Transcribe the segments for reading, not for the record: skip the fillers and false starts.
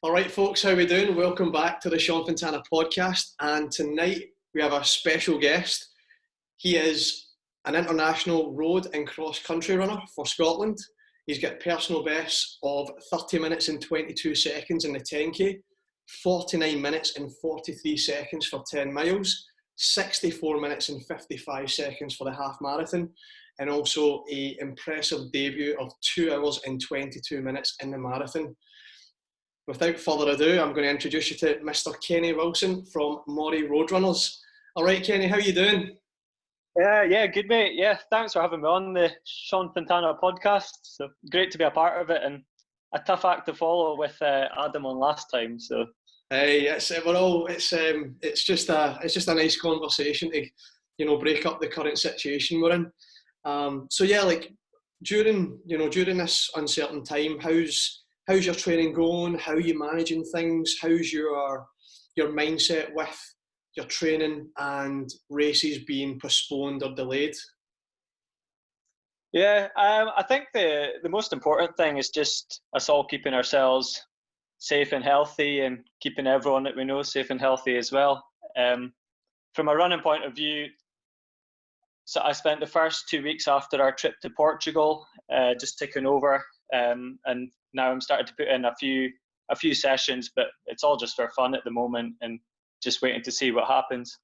All right, folks, how we doing? Welcome back to the Sean Fontana podcast. And tonight we have a special guest. He is an international road and cross-country runner for Scotland. He's got personal bests of 30 minutes and 22 seconds in the 10K, 49 minutes and 43 seconds for 10 miles, 64 minutes and 55 seconds for the half marathon, and also an impressive debut of 2 hours and 22 minutes in the marathon. Without further ado, I'm going to introduce you to Mr. Kenny Wilson from Moray Roadrunners. All right, Kenny, how you doing? Yeah, good mate. Yeah, thanks for having me on the Sean Fontana podcast. So great to be a part of it, and a tough act to follow with Adam on last time. So hey, it's just a nice conversation to break up the current situation we're in. So yeah, like during this uncertain time, how's your training going? How are you managing things? How's your mindset with your training and races being postponed or delayed? yeah, I think the most important thing is just us all keeping ourselves safe and healthy, and keeping everyone that we know safe and healthy as well. From a running point of view, so I spent the first 2 weeks after our trip to Portugal just ticking over, and now I'm starting to put in a few sessions, but it's all just for fun at the moment and just waiting to see what happens.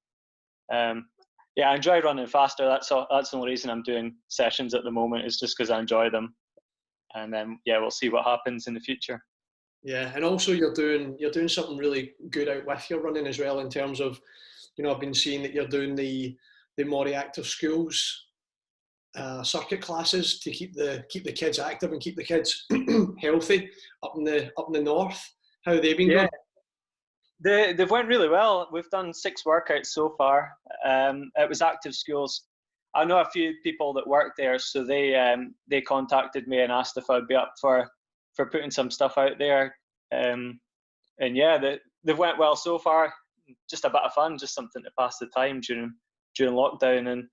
Yeah, I enjoy running faster. That's the only reason I'm doing sessions at the moment, is just because I enjoy them. And then we'll see what happens in the future. Yeah, and also you're doing something really good out with your running as well, in terms of, I've been seeing that you're doing the Moray Active Schools circuit classes to keep the kids active and keep the kids healthy up in the north. How have they been going? They've went really well. We've done 6 workouts so far. It was Active Schools. I know a few people that work there, so they contacted me and asked if I'd be up for putting some stuff out there. And yeah, they've went well so far. Just a bit of fun, just something to pass the time during lockdown, and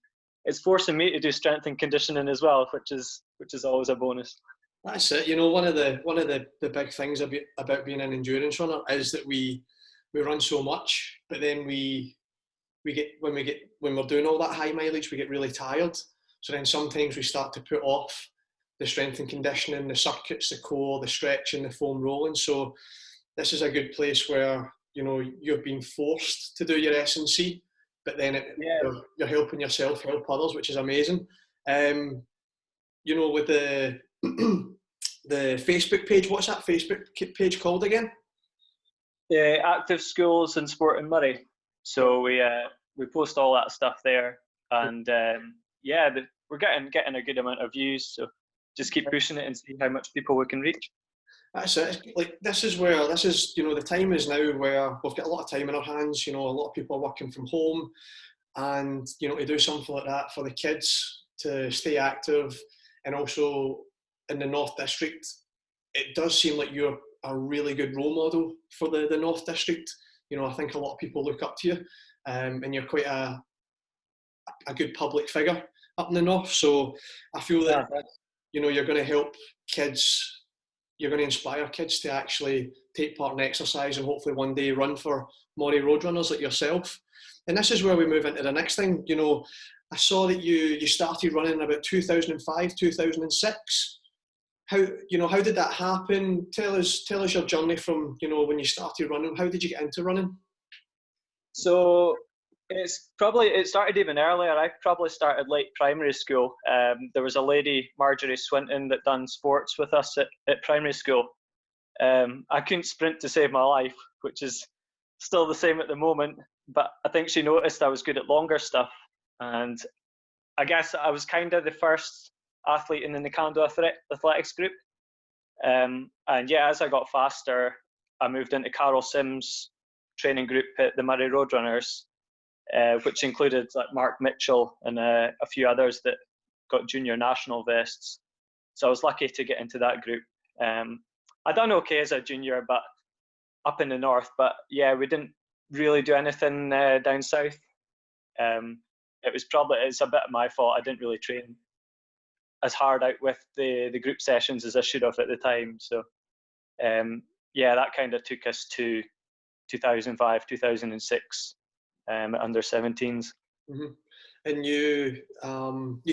it's forcing me to do strength and conditioning as well, which is always a bonus. That's it. One of the big things about being an endurance runner is that we run so much, but then when we're doing all that high mileage, we get really tired. So then sometimes we start to put off the strength and conditioning, the circuits, the core, the stretching, the foam rolling. So this is a good place where you're being forced to do your S&C, but then you're helping yourself help others, which is amazing. With the Facebook page, what's that Facebook page called again? Active Schools and Sport in Moray. So we post all that stuff there, and we're getting a good amount of views. So just keep pushing it and see how much people we can reach. That's it. Like this is the time is now where we've got a lot of time in our hands. A lot of people are working from home, and to do something like that for the kids to stay active, and also in the North District, it does seem like you're a really good role model for the North District. I think a lot of people look up to you, and you're quite a good public figure up in the North. So I feel that you're going to help kids. You're going to inspire kids to actually take part in exercise and hopefully one day run for Moray Roadrunners like yourself. And this is where we move into the next thing. I saw that you started running in about 2005, 2006. How did that happen? Tell us your journey from when you started running. How did you get into running? So it started even earlier. I probably started late primary school. There was a lady, Marjorie Swinton, that done sports with us at primary school. I couldn't sprint to save my life, which is still the same at the moment, but I think she noticed I was good at longer stuff, and I guess I was kind of the first athlete in the Nakando athletics group. And as I got faster, I moved into Carol Sims' training group at the Moray Roadrunners, which included like Mark Mitchell and a few others that got junior national vests. So I was lucky to get into that group. I done okay as a junior, but up in the north. But yeah, we didn't really do anything down south. It's a bit of my fault. I didn't really train as hard out with the group sessions as I should have at the time. So yeah, that kind of took us to 2005, 2006 under 17s. Mm-hmm. And you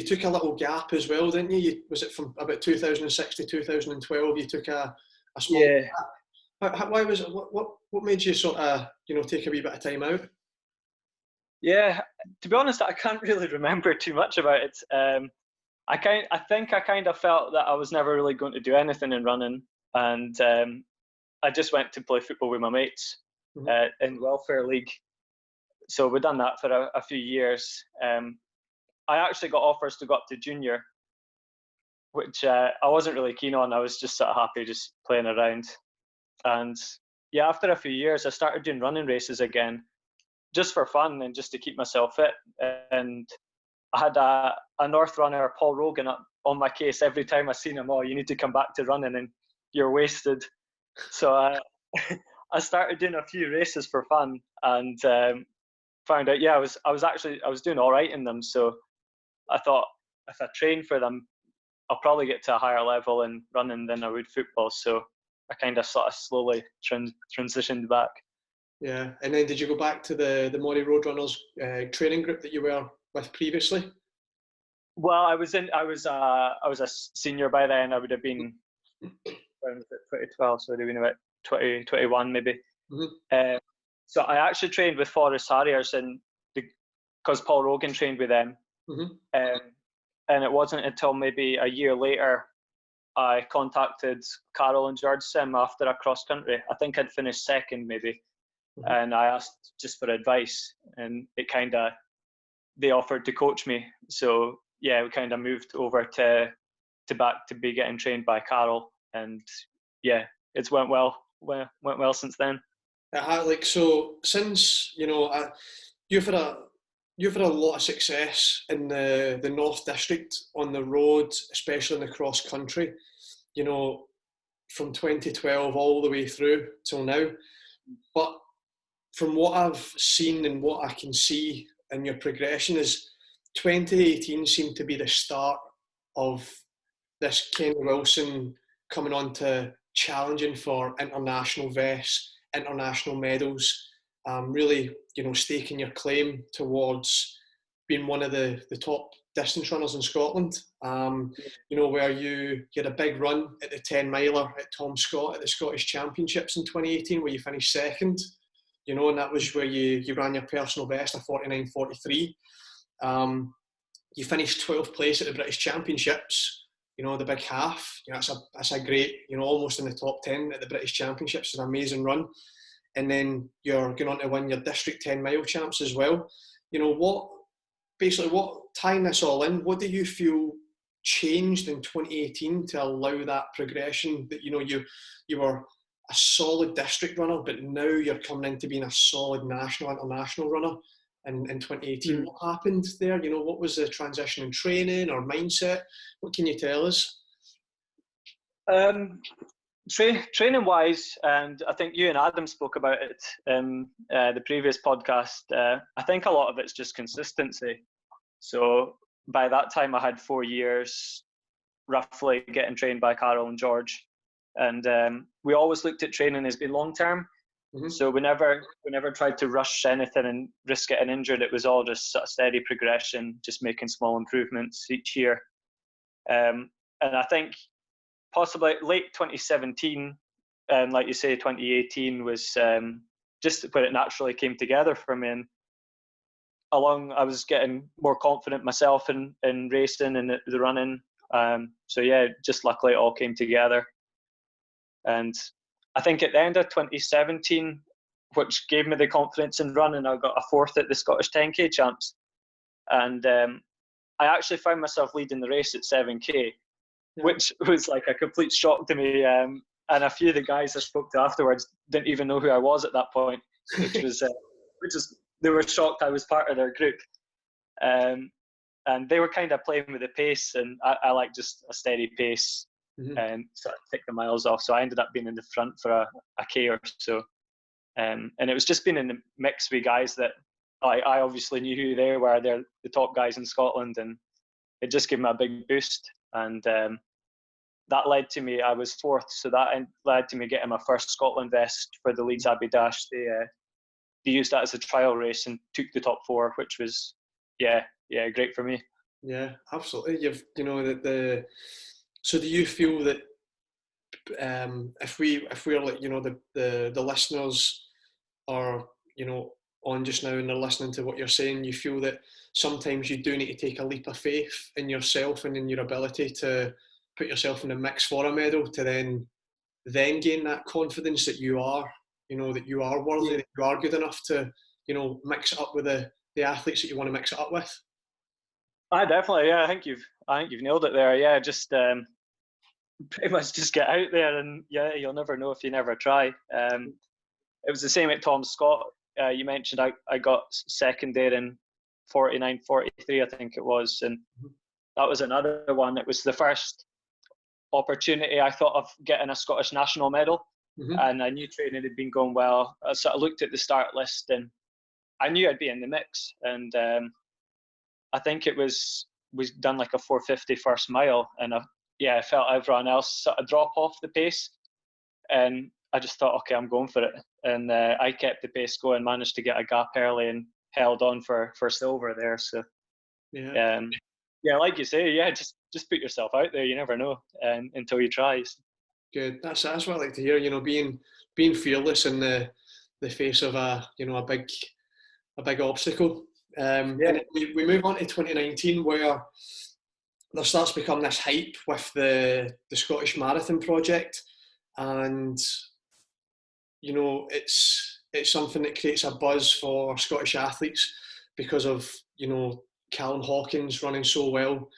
took a little gap as well, didn't you? Was it from about 2006 to 2012? You took a small Yeah, gap. Why was it? What made you sort of take a wee bit of time out? yeah. To be honest, I can't really remember too much about it. I think I kind of felt that I was never really going to do anything in running, and I just went to play football with my mates in welfare league. So we've done that for a few years. I actually got offers to go up to junior, which I wasn't really keen on. I was just sort of happy just playing around. And yeah, after a few years, I started doing running races again, just for fun and just to keep myself fit. And I had a North runner, Paul Rogan, on my case every time I seen him. Oh, you need to come back to running, and you're wasted. So I started doing a few races for fun, and found out, yeah, I was doing all right in them. So I thought, if I train for them, I'll probably get to a higher level in running than I would football. So I kind of sort of slowly transitioned back. Yeah, and then did you go back to the Moray Roadrunners training group that you were with previously? Well, I was a senior by then. I would have been around 2012, so it would have been about 2021 maybe. Mm-hmm. So I actually trained with Forest Harriers, and because Paul Rogan trained with them. Mm-hmm. And it wasn't until maybe a year later I contacted Carol and George Sim after a cross country. I think I'd finished second maybe, and I asked just for advice, and they offered to coach me. So yeah, we kind of moved over to back to be getting trained by Carol, and yeah, it's went well since then. So since you've had a lot of success in the North District on the road, especially in the cross country. From 2012 all the way through till now. But from what I've seen and what I can see in your progression is 2018 seemed to be the start of this Kenny Wilson coming on to challenging for international vests, international medals, really, staking your claim towards being one of the top distance runners in Scotland. Where you had a big run at the 10 miler at Tom Scott at the Scottish Championships in 2018, where you finished second. And that was where you ran your personal best of 49.43. You finished 12th place at the British Championships. The big half. That's a great, almost in the top 10 at the British Championships. It's an amazing run. And then you're going on to win your District 10 mile champs as well. Tying this all in, what do you feel changed in 2018 to allow that progression? That you were a solid district runner, but now you're coming into being a solid national, international runner. In 2018, what happened there? What was the transition in training or mindset? What can you tell us? Training wise, and I think you and Adam spoke about it in the previous podcast. I think a lot of it's just consistency. So by that time, I had 4 years roughly getting trained by Carol and George, and we always looked at training as being long term. Mm-hmm. So we never tried to rush anything and risk getting injured. It was all just sort of steady progression, just making small improvements each year. And I think possibly late 2017, and like you say, 2018 was just where it naturally came together for me. And I was getting more confident myself in racing and the running. So yeah, just luckily it all came together. And I think at the end of 2017, which gave me the confidence in running, I got a 4th at the Scottish 10K champs. And I actually found myself leading the race at 7K, which was like a complete shock to me. And a few of the guys I spoke to afterwards didn't even know who I was at that point, which is they were shocked I was part of their group. And they were kind of playing with the pace, and I like just a steady pace. Mm-hmm. And sort of tick the miles off. So I ended up being in the front for a K or so. And it was just being in the mix with guys that I obviously knew who they were. They're the top guys in Scotland, and it just gave me a big boost. And that led to me, I was fourth, so that led to me getting my first Scotland vest for the Leeds Abbey Dash. They used that as a trial race and took the top four, which was, great for me. Yeah, absolutely. So do you feel that if we're like, the listeners are, on just now and they're listening to what you're saying, you feel that sometimes you do need to take a leap of faith in yourself and in your ability to put yourself in the mix for a medal to then gain that confidence that you are, that you are worthy, that you are good enough to, mix it up with the athletes that you want to mix it up with? I definitely, I think you've nailed it there. Yeah, just pretty much just get out there, and you'll never know if you never try. It was the same at Tom Scott. You mentioned I got second there in 49.43, I think it was, and that was another one. It was the first opportunity I thought of getting a Scottish national medal, and I knew training had been going well. So I looked at the start list and I knew I'd be in the mix, and I think it was done like a 4:50 first mile, and I felt everyone else sort of drop off the pace, and I just thought, okay, I'm going for it, and I kept the pace going, managed to get a gap early, and held on for silver there. So like you say, just put yourself out there. You never know until you try. Good. That's what I like to hear. Being fearless in the face of a big obstacle. And we move on to 2019, where there starts to become this hype with the Scottish Marathon project, and it's something that creates a buzz for Scottish athletes because of Callum Hawkins running so well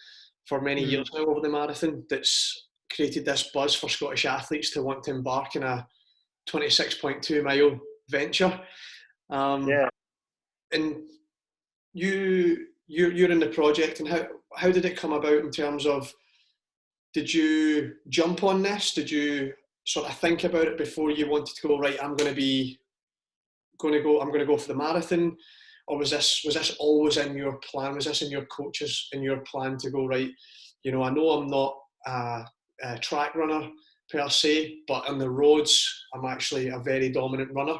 for many years now over the marathon. That's created this buzz for Scottish athletes to want to embark in a 26.2 mile venture. And you're in the project, and how did it come about in terms of, did you jump on this? Did you sort of think about it before you wanted to go, right, I'm going to go for the marathon? Or was this always in your plan? Was this in your plan to go, right, I know I'm not a track runner per se, but on the roads I'm actually a very dominant runner,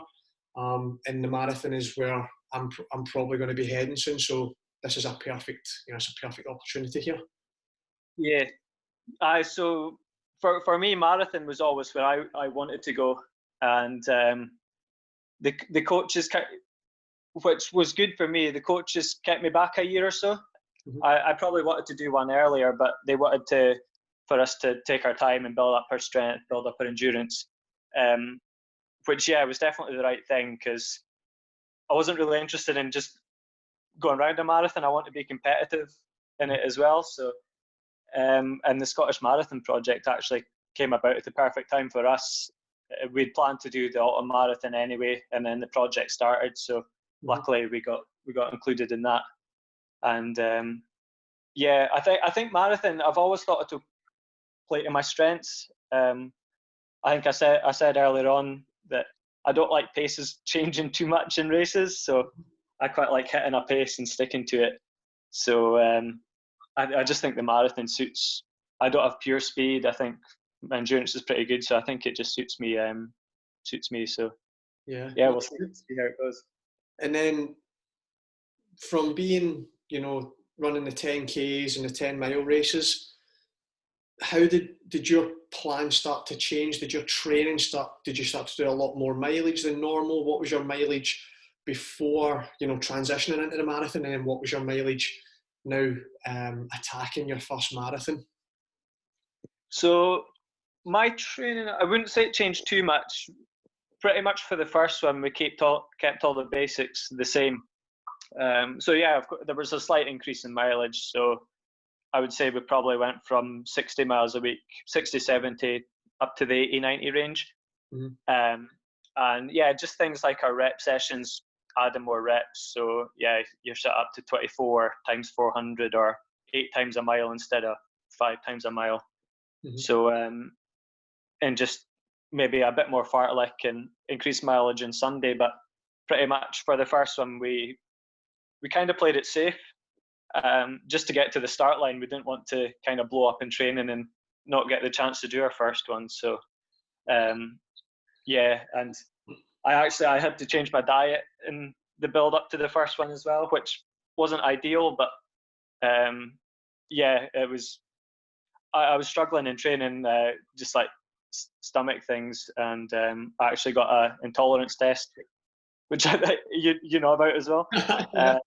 and the marathon is where I'm probably going to be heading soon, so this is a perfect opportunity here. So for me, marathon was always where I wanted to go, and the coaches, which was good for me, the coaches kept me back a year or so. I probably wanted to do one earlier, but they wanted for us to take our time and build up our strength, build up our endurance, which was definitely the right thing, because I wasn't really interested in just going around a marathon. I want to be competitive in it as well. So, and the Scottish Marathon project actually came about at the perfect time for us. We'd planned to do the autumn marathon anyway, and then the project started. So luckily we got included in that. And I think marathon, I've always thought it to play to my strengths. I think I said earlier on that I don't like paces changing too much in races, so I quite like hitting a pace and sticking to it. So I just think the marathon suits. I don't have pure speed. I think my endurance is pretty good, so I think it just suits me. So we'll see how it goes. And then from being, running the 10Ks and the 10-mile races, how did your plan start to change? Did your training did you start to do a lot more mileage than normal? What was your mileage before, transitioning into the marathon? And then what was your mileage now attacking your first marathon? So my training, I wouldn't say it changed too much. Pretty much for the first one, we kept all the basics the same. There was a slight increase in mileage. So I would say we probably went from 60 miles a week, 60, 70, up to the 80, 90 range. Just things like our rep sessions, adding more reps. So you're set up to 24 times 400 or 8 times a mile instead of 5 times a mile. So, and just maybe a bit more fartlek and increased mileage on Sunday. But pretty much for the first one, we kind of played it safe. Just to get to the start line, we didn't want to kind of blow up in training and not get the chance to do our first one. So yeah, and I had to change my diet in the build up to the first one as well, which wasn't ideal, but yeah, it was. I was struggling in training, just like stomach things, and I actually got a intolerance test, which you know about as well. Yeah.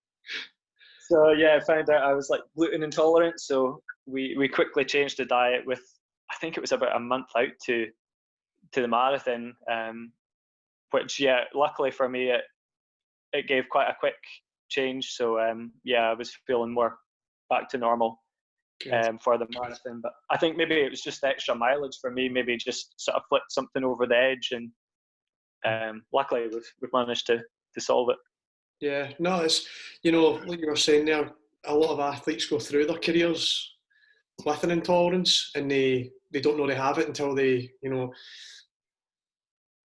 So yeah, I found out I was like gluten intolerant. So we quickly changed the diet with, I think it was about a month out to the marathon, which yeah, luckily for me it gave quite a quick change. So yeah, I was feeling more back to normal for the marathon. But I think maybe it was just extra mileage for me. Maybe just sort of flipped something over the edge, and luckily we've managed to solve it. Yeah, no, it's, you know, like you were saying there, a lot of athletes go through their careers with an intolerance, and they don't know they have it until they, you know,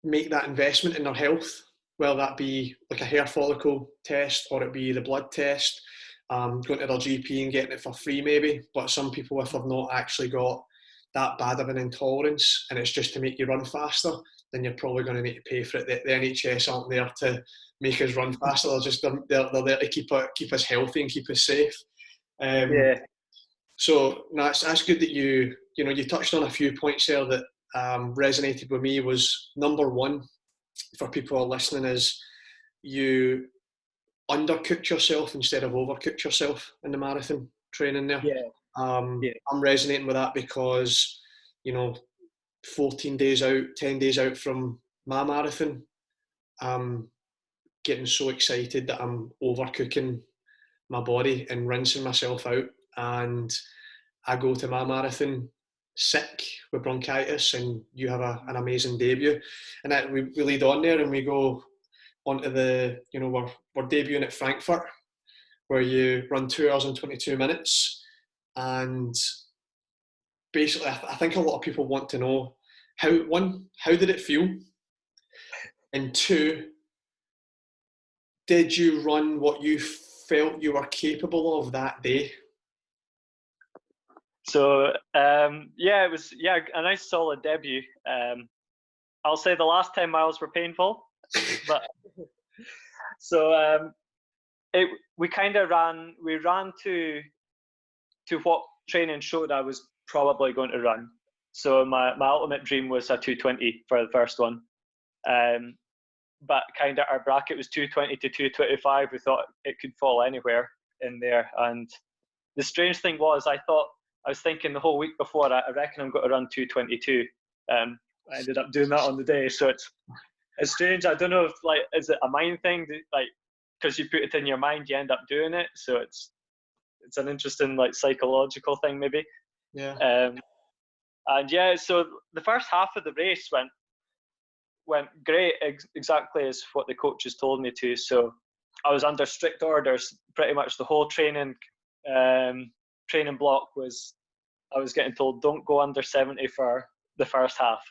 make that investment in their health, whether that be like a hair follicle test or it be the blood test, going to their GP and getting it for free maybe. But some people, if they've not actually got that bad of an intolerance and it's just to make you run faster, then you're probably going to need to pay for it. The NHS aren't there to make us run faster. They're there to keep us healthy and keep us safe. Yeah. So no, that's good that you touched on a few points there that resonated with me. Was number one for people who are listening is you undercooked yourself instead of overcooked yourself in the marathon training there. Yeah. Yeah. I'm resonating with that because, you know, 14 days out, 10 days out from my marathon, I'm getting so excited that I'm overcooking my body and rinsing myself out. And I go to my marathon sick with bronchitis, and you have an amazing debut. And we lead on there and we go onto the, you know, we're debuting at Frankfurt, where you run 2 hours and 22 minutes. And basically, I think a lot of people want to know how did it feel? And two, did you run what you felt you were capable of that day? So yeah, it was a nice solid debut. I'll say the last 10 miles were painful, but so we ran to what training showed I was probably going to run. So my ultimate dream was a 220 for the first one. But kind of our bracket was 220 to 225. We thought it could fall anywhere in there. And the strange thing was, I was thinking the whole week before, I reckon I'm going to run 222. I ended up doing that on the day. So it's strange. I don't know if, like, is it a mind thing? Like, because you put it in your mind, you end up doing it. So it's an interesting, like, psychological thing maybe. Yeah. And yeah, so the first half of the race went great, exactly as what the coaches told me to. So I was under strict orders pretty much the whole training block. Was I was getting told, don't go under 70 for the first half.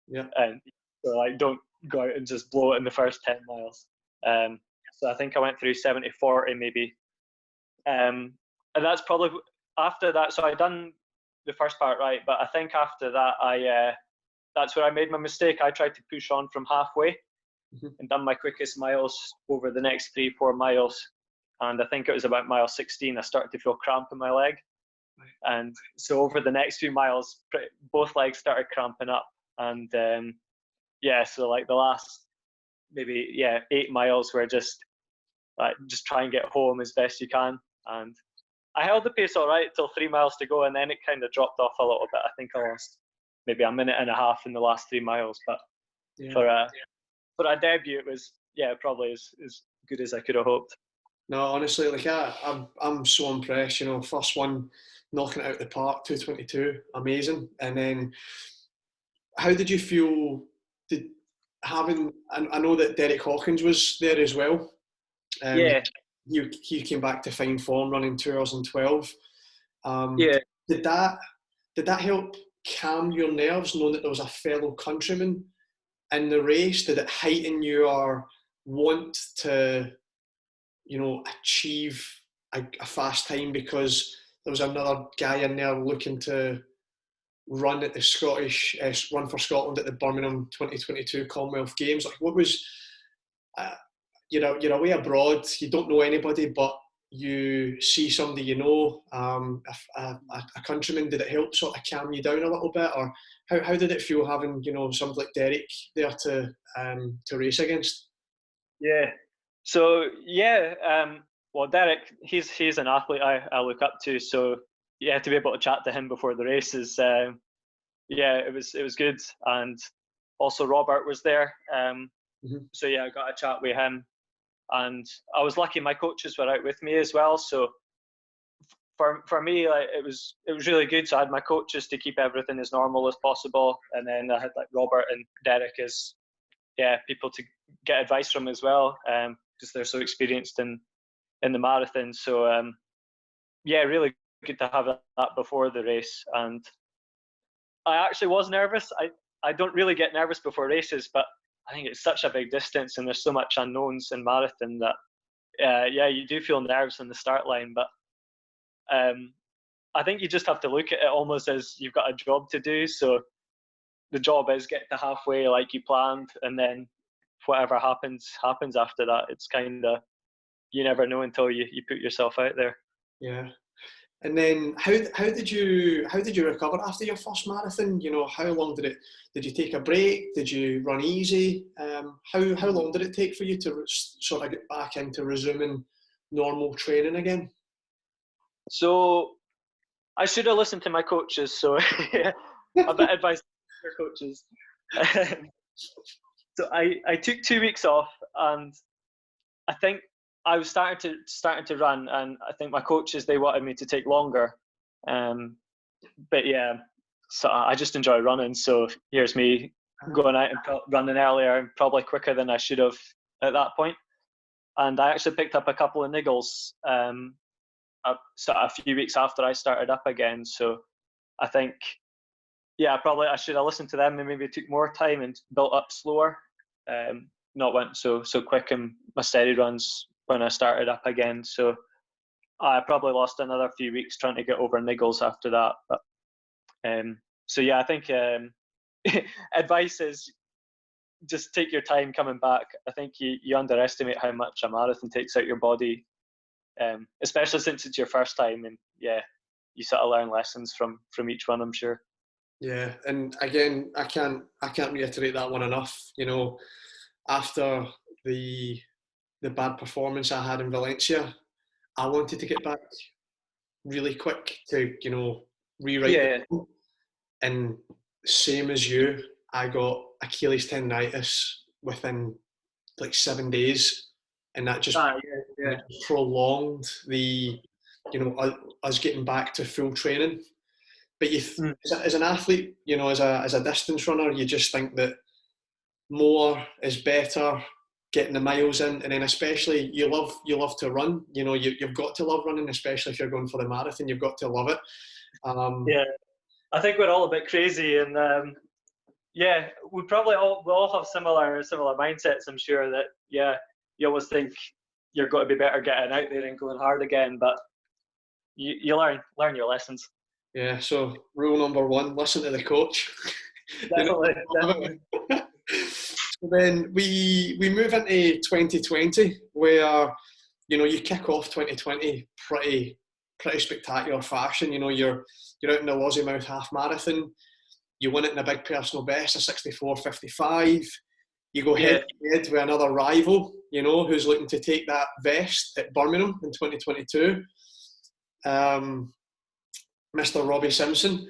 Yeah. And so, like, don't go out and just blow it in the first 10 miles. So I think I went through 70-40 maybe. And that's probably after that. So I done the first part right, but I think after that that's where I made my mistake. I tried to push on from halfway and done my quickest miles over the next 3-4 miles. And I think it was about mile 16, I started to feel cramp in my leg. And so over the next few miles, both legs started cramping up. And yeah, so like the last maybe 8 miles were just try and get home as best you can. And I held the pace all right till 3 miles to go, and then it kind of dropped off a little bit. I think I lost maybe a minute and a half in the last 3 miles, but for a debut, it was probably as good as I could have hoped. No, honestly, like I'm so impressed. You know, first one, knocking it out of the park, 222, amazing. And then, how did you feel? I know that Derek Hawkins was there as well. Yeah. He came back to fine form, running 2 hours and 12. Yeah. Did that help calm your nerves, knowing that there was a fellow countryman in the race? Did it heighten your want to, you know, achieve a fast time because there was another guy in there looking to run at the Scottish Run for Scotland at the Birmingham 2022 Commonwealth Games. Like, what was you're away abroad, you don't know anybody, but you see somebody you know, a countryman. Did it help sort of calm you down a little bit, or how did it feel having somebody like Derek there to race against? Yeah. So yeah, well, Derek, he's an athlete I look up to. So yeah, to be able to chat to him before the races, yeah, it was good. And also Robert was there. So yeah, I got a chat with him, and I was lucky my coaches were out with me as well. So for me, like it was really good. So I had my coaches to keep everything as normal as possible, and then I had like Robert and Derek as people to get advice from as well, because they're so experienced in the marathon. So yeah, really good to have that before the race. And I actually was nervous. I don't really get nervous before races, but I think it's such a big distance and there's so much unknowns in marathon that yeah, you do feel nerves in the start line. But I think you just have to look at it almost as you've got a job to do. So the job is get to halfway like you planned, and then whatever happens after that. It's kind of, you never know until you put yourself out there. Yeah. And then how did you recover after your first marathon? How long did you take a break? Did you run easy? How long did it take for you to sort of get back into resuming normal training again? So I should have listened to my coaches. So yeah, a bit of advice for coaches. So I took 2 weeks off, and I think I was starting to run, and I think my coaches, they wanted me to take longer. But yeah, so I just enjoy running. So here's me going out and running earlier and probably quicker than I should have at that point. And I actually picked up a couple of niggles a few weeks after I started up again. So I think, yeah, I should have listened to them and maybe took more time and built up slower. Not went so quick in my steady runs when I started up again. So I probably lost another few weeks trying to get over niggles after that. But so yeah, I think advice is just take your time coming back. I think you underestimate how much a marathon takes out your body, especially since it's your first time. And yeah, you sort of learn lessons from each one, I'm sure. Yeah, and again, I can't reiterate that one enough. After the bad performance I had in Valencia, I wanted to get back really quick to rewrite Yeah. And same as you, I got Achilles tendonitis within like 7 days, and that just prolonged the us getting back to full training. But as an athlete, as a distance runner, you just think that more is better, getting the miles in, and then especially you love to run. You've got to love running, especially if you're going for the marathon. You've got to love it. Yeah, I think we're all a bit crazy, and yeah, we all have similar mindsets. I'm sure that you always think you're going to be better getting out there and going hard again, but you learn your lessons. Yeah. So rule number 1: listen to the coach. Definitely. So then we move into 2020, where you kick off 2020 pretty spectacular fashion. You're out in the Lossiemouth half marathon. You win it in a big personal best, a 64:55. You go head to head with another rival, who's looking to take that vest at Birmingham in 2022. Mr. Robbie Simpson.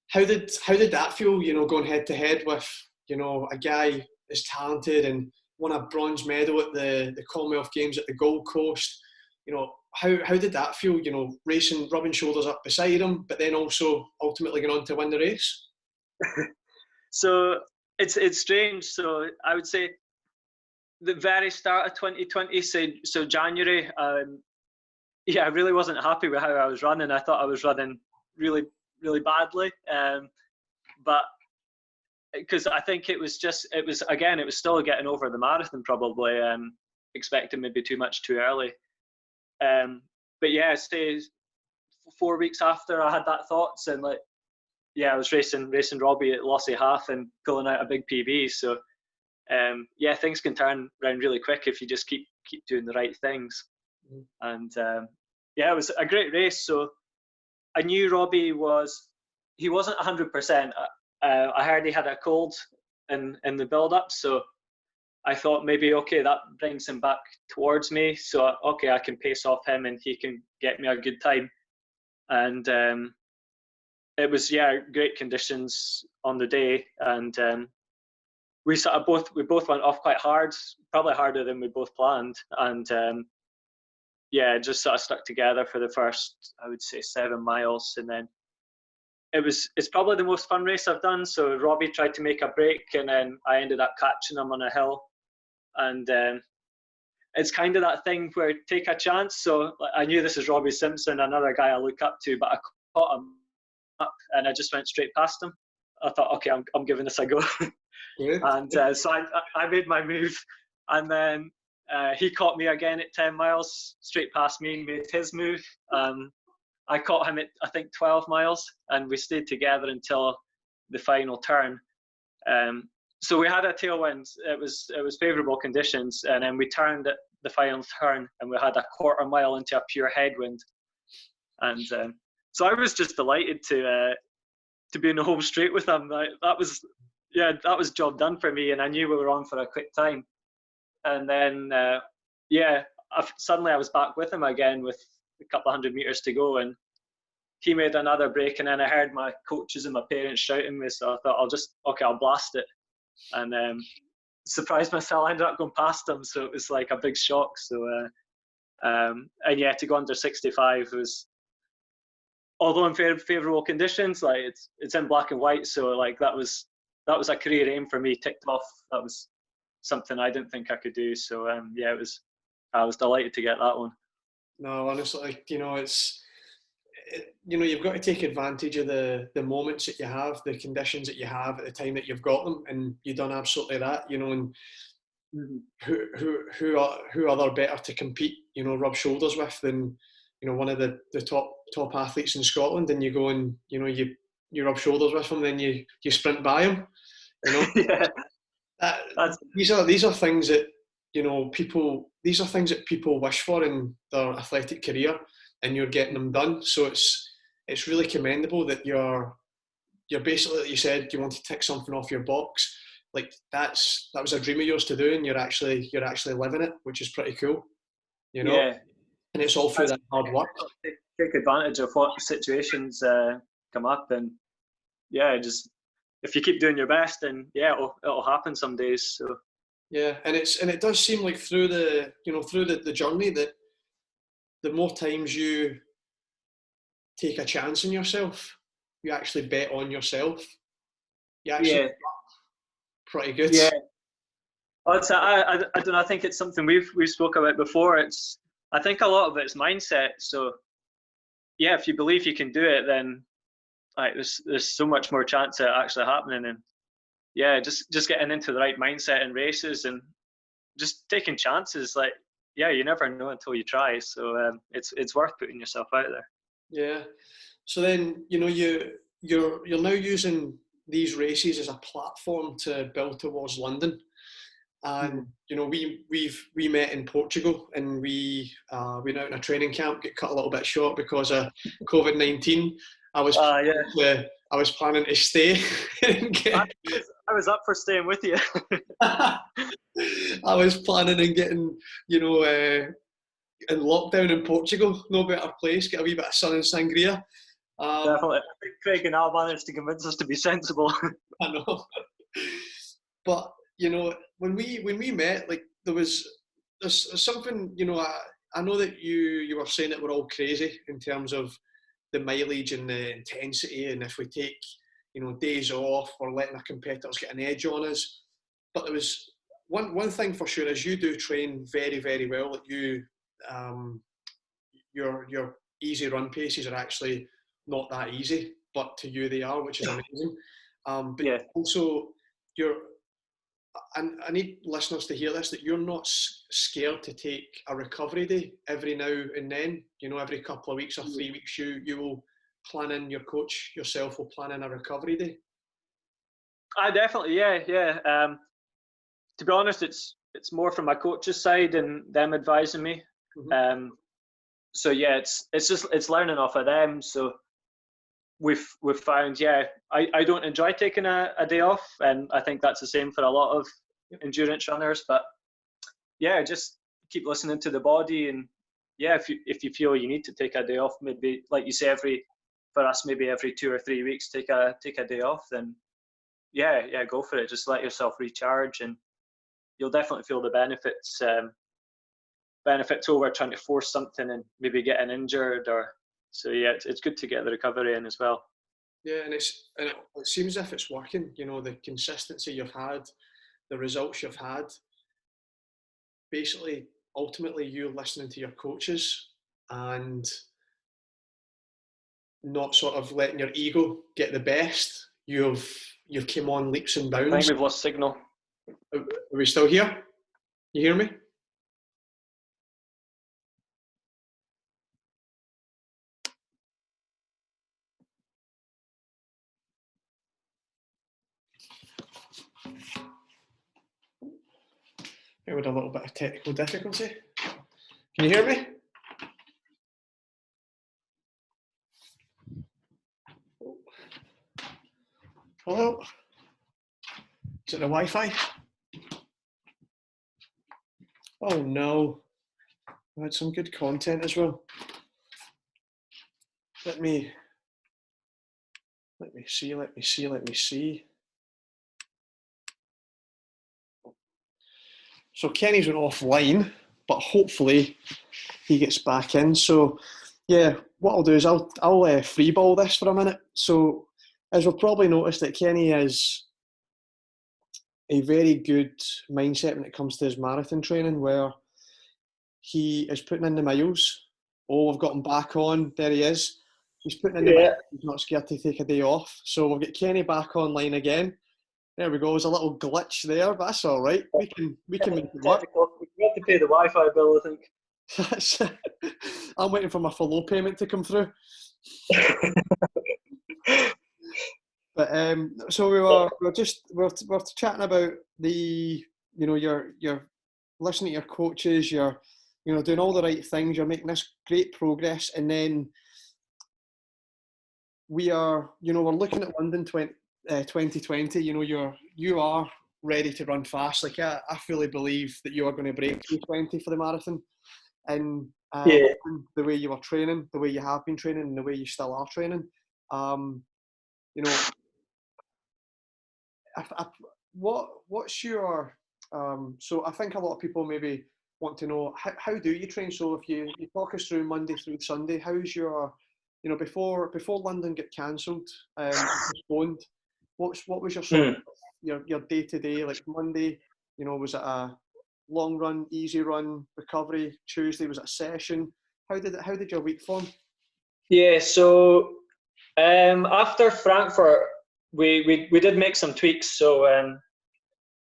How did that feel? Going head to head with a guy as talented and won a bronze medal at the Commonwealth Games at the Gold Coast. How did that feel? Racing, rubbing shoulders up beside him, but then also ultimately going on to win the race. So it's strange. So I would say the very start of 2020, so January. I really wasn't happy with how I was running. I thought I was running really, really badly. But because I think it was still getting over the marathon, probably expecting maybe too much too early. But yeah, 4 weeks after I had that thoughts, and like yeah, I was racing Robbie at Lossy Half and pulling out a big PB. So yeah, things can turn around really quick if you just keep doing the right things. And yeah, it was a great race. So I knew Robbie he wasn't 100%. I heard he had a cold in the build up, so I thought maybe, okay, that brings him back towards me. So okay, I can pace off him and he can get me a good time. And it was, yeah, great conditions on the day, and we both went off quite hard, probably harder than we both planned, and yeah, just sort of stuck together for the first, I would say, 7 miles, and then it's probably the most fun race I've done. So Robbie tried to make a break, and then I ended up catching him on a hill, and it's kind of that thing where take a chance. So I knew this is Robbie Simpson, another guy I look up to, but I caught him up and I just went straight past him. I thought, okay, I'm giving this a go. And so I made my move, and then he caught me again at 10 miles, straight past me, made his move. I caught him at, I think, 12 miles, and we stayed together until the final turn. So we had a tailwind. It was favourable conditions, and then we turned at the final turn, and we had a quarter mile into a pure headwind. And so I was just delighted to be in the home straight with him. That was job done for me, and I knew we were on for a quick time. And then yeah, suddenly I was back with him again with a couple of 100 meters to go, and he made another break, and then I heard my coaches and my parents shouting me, so I thought I'll blast it. And surprised myself, I ended up going past him, so it was like a big shock. So and yeah, to go under 65 was, although in favourable conditions, like it's in black and white, so like that was a career aim for me, ticked off. That was something I didn't think I could do. So yeah, I was delighted to get that one. No, honestly, like, you've got to take advantage of the moments that you have, the conditions that you have at the time that you've got them, and you've done absolutely that. And who other better to compete, rub shoulders with than one of the top athletes in Scotland, and you go and you rub shoulders with them, then you sprint by them. Yeah. These are things that these are things that people wish for in their athletic career, and you're getting them done. So it's really commendable that you're basically, like you said, you want to tick something off your box. Like that was a dream of yours to do, and you're actually living it, which is pretty cool. Yeah. And it's all through that hard work. Take advantage of what situations come up, and yeah, just if you keep doing your best, then yeah, it'll happen some days. So yeah, and it does seem like through the journey that the more times you take a chance on yourself, you actually bet on yourself. You actually pretty good. Yeah. I don't know. I think it's something we've spoke about before. I think a lot of it's mindset. So yeah, if you believe you can do it, then like there's so much more chance of it actually happening. And yeah, just getting into the right mindset in races and just taking chances. Like yeah, you never know until you try. So it's worth putting yourself out there. Yeah. So then you're now using these races as a platform to build towards London. And we met in Portugal, and we went out in a training camp, get cut a little bit short because of COVID-19. I was planning to stay. I was up for staying with you. I was planning on getting in lockdown in Portugal. No better place. Get a wee bit of sun and sangria. Definitely. I think Craig and Al managed to convince us to be sensible. I know, but when we met, like there's something, I know that you were saying that we're all crazy in terms of the mileage and the intensity, and if we take days off, we're letting our competitors get an edge on us. But there was one thing for sure, is you do train very, very well. Like your easy run paces are actually not that easy, but to you they are, which is amazing. But yeah, also and I need listeners to hear this, that you're not scared to take a recovery day every now and then. Every couple of weeks or 3 weeks, you will planning, your coach yourself will plan in a recovery day? I definitely, yeah. To be honest, it's more from my coach's side and them advising me. Mm-hmm. So yeah, it's learning off of them. So we've found, yeah, I don't enjoy taking a day off, and I think that's the same for a lot of endurance runners. But yeah, just keep listening to the body, and yeah, if you feel you need to take a day off, maybe like you say, for us maybe every 2 or 3 weeks take a day off, then yeah, go for it. Just let yourself recharge, and you'll definitely feel the benefits over trying to force something and maybe getting injured. Or so yeah, it's good to get the recovery in as well. Yeah, and it seems as if it's working. You know, the consistency you've had, the results you've had. Basically, ultimately, you're listening to your coaches and not sort of letting your ego get the best. You've came on leaps and bounds. I think we've lost signal. Are we still here? You hear me? With a little bit of technical difficulty. Can you hear me? Hello? Is it the Wi-Fi? Oh no. I had some good content as well. Let me see. So Kenny's went offline, but hopefully he gets back in. So yeah, what I'll do is I'll freeball this for a minute. So as we've probably noticed, that Kenny is a very good mindset when it comes to his marathon training, where he is putting in the miles. Oh, we've got him back on. There he is. He's putting in the miles. He's not scared to take a day off. So we'll get Kenny back online again. There we go. There's a little glitch there, but that's all right. We can make it work. We have to pay the Wi-Fi bill, I think. I'm waiting for my follow payment to come through. But so we're chatting about you're listening to your coaches, you're doing all the right things, you're making this great progress, and then we're looking at London 2020. You are ready to run fast. Like I fully believe that you are going to break 2:20 for the marathon, and the way you were training, the way you have been training, and the way you still are training. What's your so I think a lot of people maybe want to know how do you train? So if you talk us through Monday through Sunday, how's your before London get cancelled, postponed, what was your sort of your day to day, like Monday, was it a long run, easy run, recovery? Tuesday, was it a session? How did your week form? Yeah, so after Frankfurt, we did make some tweaks. So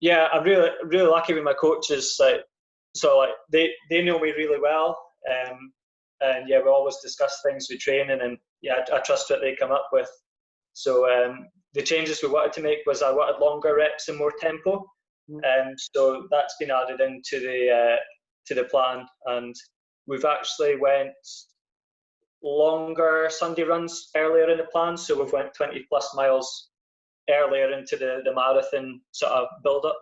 yeah, I'm really lucky with my coaches. So they know me really well, and yeah, we always discuss things with training, and yeah, I trust what they come up with. So the changes we wanted to make was I wanted longer reps and more tempo, so that's been added into the plan, and we've actually went longer Sunday runs earlier in the plan. So we've went 20 plus miles earlier into the marathon sort of build up.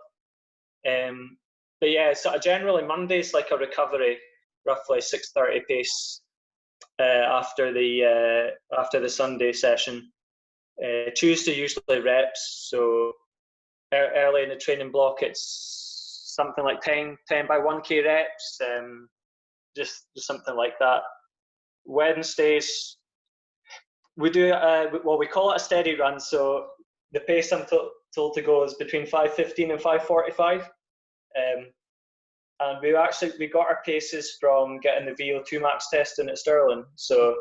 But yeah, sort of generally Monday's like a recovery, roughly 6:30 pace after the Sunday session. Tuesday usually reps, so early in the training block it's something like 10 by 1k reps, just something like that. Wednesdays we do we call it a steady run, so the pace I'm told to go is between 5:15 and 5:45, and we got our paces from getting the VO2 max testing at Stirling, so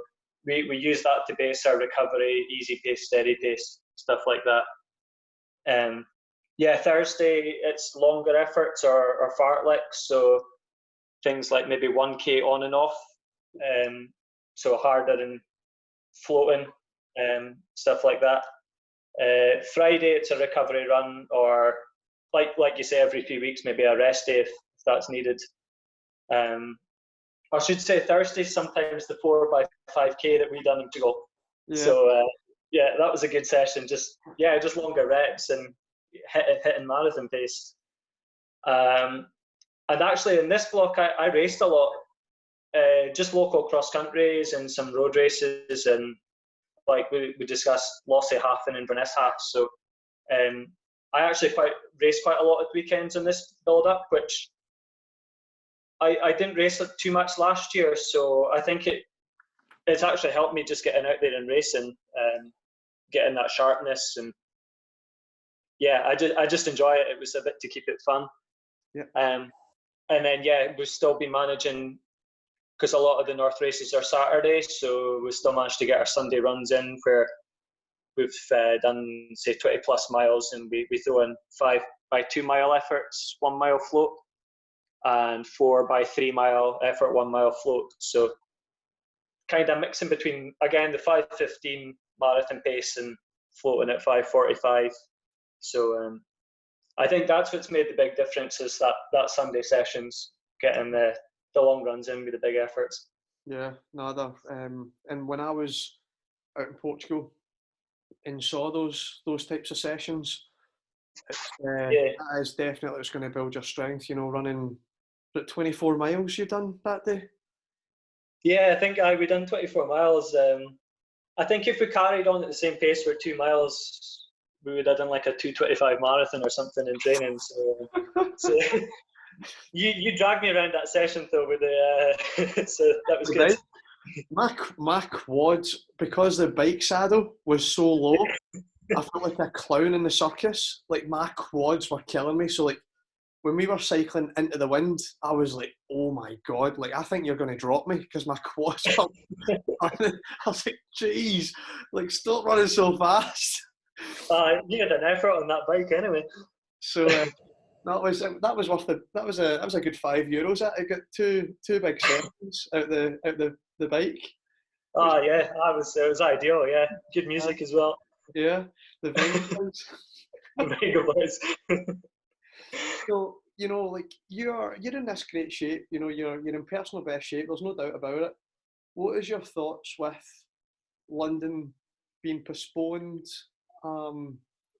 we use that to base our recovery, easy pace, steady pace, stuff like that. Yeah, Thursday it's longer efforts or fartleks, so things like maybe 1k on and off, so harder than floating. stuff like that. Friday it's a recovery run, or like you say, every 3 weeks maybe a rest day if that's needed. I should say Thursday sometimes the 4x5K that we done in Portugal. Yeah. So yeah, that was a good session. Just longer reps and hitting marathon pace. And actually in this block I raced a lot, just local cross countries and some road races, and like we discussed Losse-Hafen and Vernesshaach. So I actually raced quite a lot at weekends in this build up, which I didn't race too much last year, so I think it's actually helped me just getting out there and racing, getting that sharpness, and yeah, I just enjoy it. It was a bit to keep it fun. Yeah. And then we've still been managing, because a lot of the North races are Saturday, so we still managed to get our Sunday runs in where we've done say 20 plus miles, and we throw in 5x2 mile efforts, 1 mile float, and 4x3 mile effort, 1 mile float. So kind of mixing between, again, the 5:15 marathon pace and floating at 5:45. So I think that's what's made the big difference, is that Sunday sessions, getting the long runs in with the big efforts. Yeah, nada. And when I was out in Portugal and saw those types of sessions, that is definitely what's going to build your strength. You know, running 24 miles you done that day. Yeah, I think we done 24 miles. I think if we carried on at the same pace for 2 miles, we would have done like a 2:25 marathon or something in training. So you dragged me around that session though with the so that was good. My quads, because the bike saddle was so low, I felt like a clown in the circus. Like my quads were killing me. So like when we were cycling into the wind, I was like, oh my God, like I think you're going to drop me because my quads were I was like, geez, like stop running so fast. You had an effort on that bike anyway. So that was worth it. That was a good €5. I got two big sessions out the bike. Oh yeah, it was ideal. Yeah, good music as well. Yeah, the Vega Boys. The Vega Boys. So you know, like you're in this great shape. You know, you're in personal best shape. There's no doubt about it. What is your thoughts with London being postponed? Are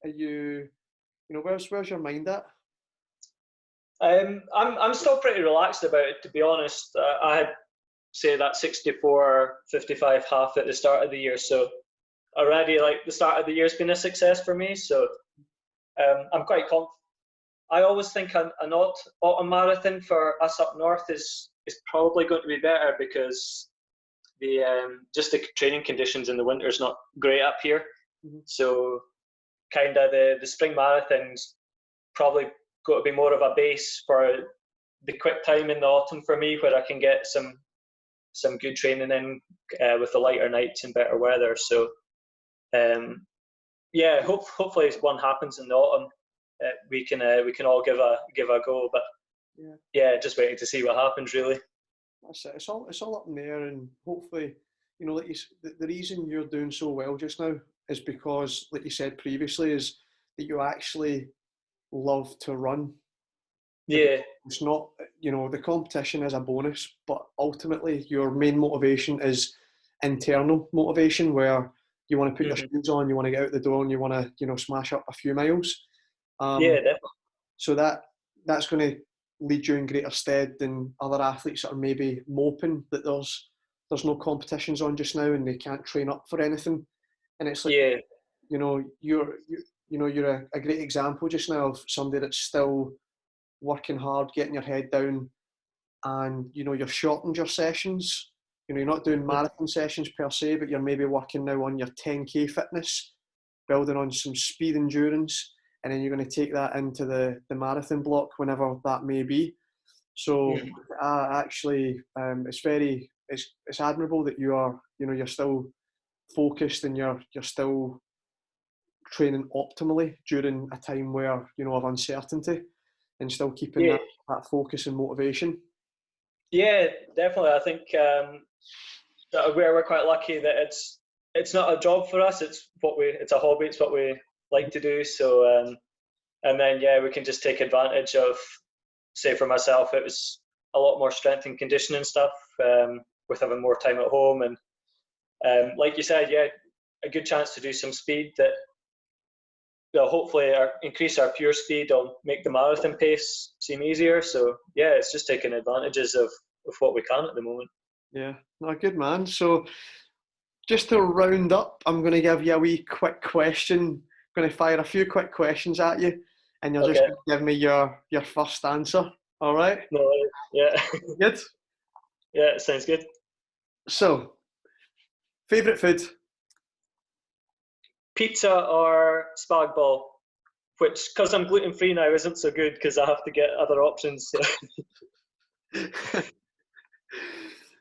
you know, where's your mind at? I'm still pretty relaxed about it, to be honest. I had say that 64:55 half at the start of the year, so already like the start of the year has been a success for me. So I'm quite confident. I always think an autumn marathon for us up north is probably going to be better, because the just the training conditions in the winter is not great up here. Mm-hmm. So kind of the spring marathon's probably got to be more of a base for the quick time in the autumn for me, where I can get some good training in with the lighter nights and better weather. So hopefully one happens in the autumn. We can all give a go, but just waiting to see what happens really. That's it. It's all up in the air, and hopefully, you know, like the reason you're doing so well just now is because, like you said previously, is that you actually love to run. Yeah. It's not, you know, the competition is a bonus, but ultimately your main motivation is internal motivation, where you want to put your shoes on, you want to get out the door, and you want to, you know, smash up a few miles. Definitely. So that's going to lead you in greater stead than other athletes that are maybe moping that there's no competitions on just now and they can't train up for anything. And it's like, you know, you're a great example just now of somebody that's still working hard, getting your head down, and you know, you've shortened your sessions. You know, you're not doing marathon sessions per se, but you're maybe working now on your 10K fitness, building on some speed endurance, and then you're going to take that into the marathon block whenever that may be. So actually, it's admirable that you're still focused and you're still training optimally during a time where, you know, of uncertainty, and still keeping that focus and motivation. Yeah, definitely. I think we're quite lucky that it's not a job for us. It's a hobby. It's what we like to do. So and then we can just take advantage of. Say for myself, it was a lot more strength and conditioning stuff with having more time at home, and like you said, a good chance to do some speed that will hopefully increase our pure speed. Will make the marathon pace seem easier. So it's just taking advantages of what we can at the moment. Yeah, no, good man. So just to round up, I'm going to give you a wee quick question. I'm going to fire a few quick questions at you, and you're just going to give me your first answer. All right? No, yeah. Good? Yeah, sounds good. So, favourite food? Pizza or spag bol, which, because I'm gluten-free now, isn't so good because I have to get other options.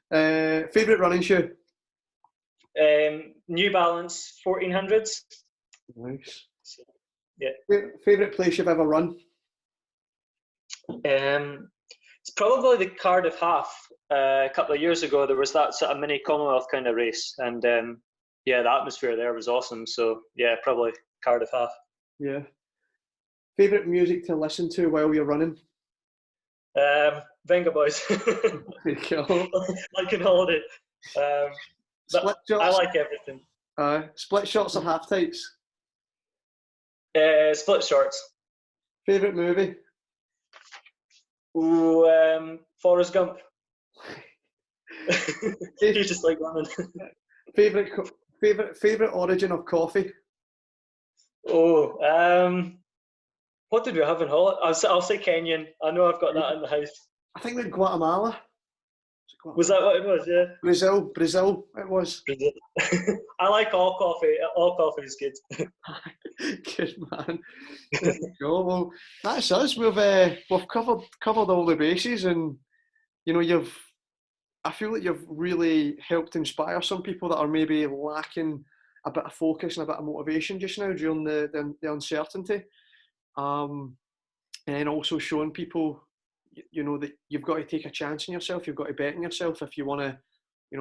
Favourite running shoe? New Balance 1400s. Nice. So, yeah. Favourite place you've ever run? It's probably the Cardiff Half. A couple of years ago, there was that sort of mini Commonwealth kind of race, and the atmosphere there was awesome. So probably Cardiff Half. Yeah. Favourite music to listen to while you're running? Venga Boys. Like on holiday. Split shots? I like everything. Split shots or half tights? Split shorts. Favourite movie? Ooh, Forrest Gump. You just like running. Favourite origin of coffee? Oh, what did we have in Holland? I'll say Kenyan. I know I've got that in the house. I think that Guatemala. Was that what it was? Yeah. Brazil. It was. Brazil. I like all coffee. All coffee is good. Good man. There you go. Well, that's us. We've covered all the bases, and I feel like you've really helped inspire some people that are maybe lacking a bit of focus and a bit of motivation just now during the uncertainty, and also showing people, that you've got to take a chance in yourself. You've got to bet in yourself if you want to,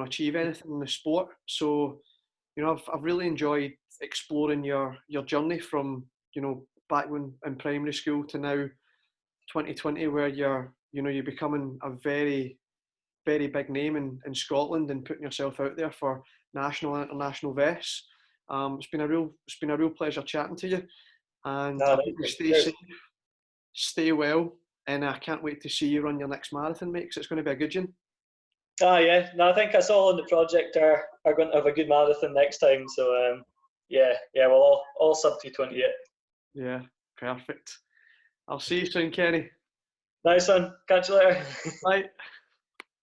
achieve anything in the sport. So, I've really enjoyed exploring your journey from, back when in primary school to now 2020, where you're becoming a very, very big name in Scotland and putting yourself out there for national and international vests. It's been a real pleasure chatting to you, and I hope you stay safe, stay well, and I can't wait to see you run your next marathon, mate, because it's going to be a good one. I think us all in the project are going to have a good marathon next time. So we'll all sub 2:28. Yeah, perfect. I'll see you soon, Kenny. Nice one. Catch you later. Bye.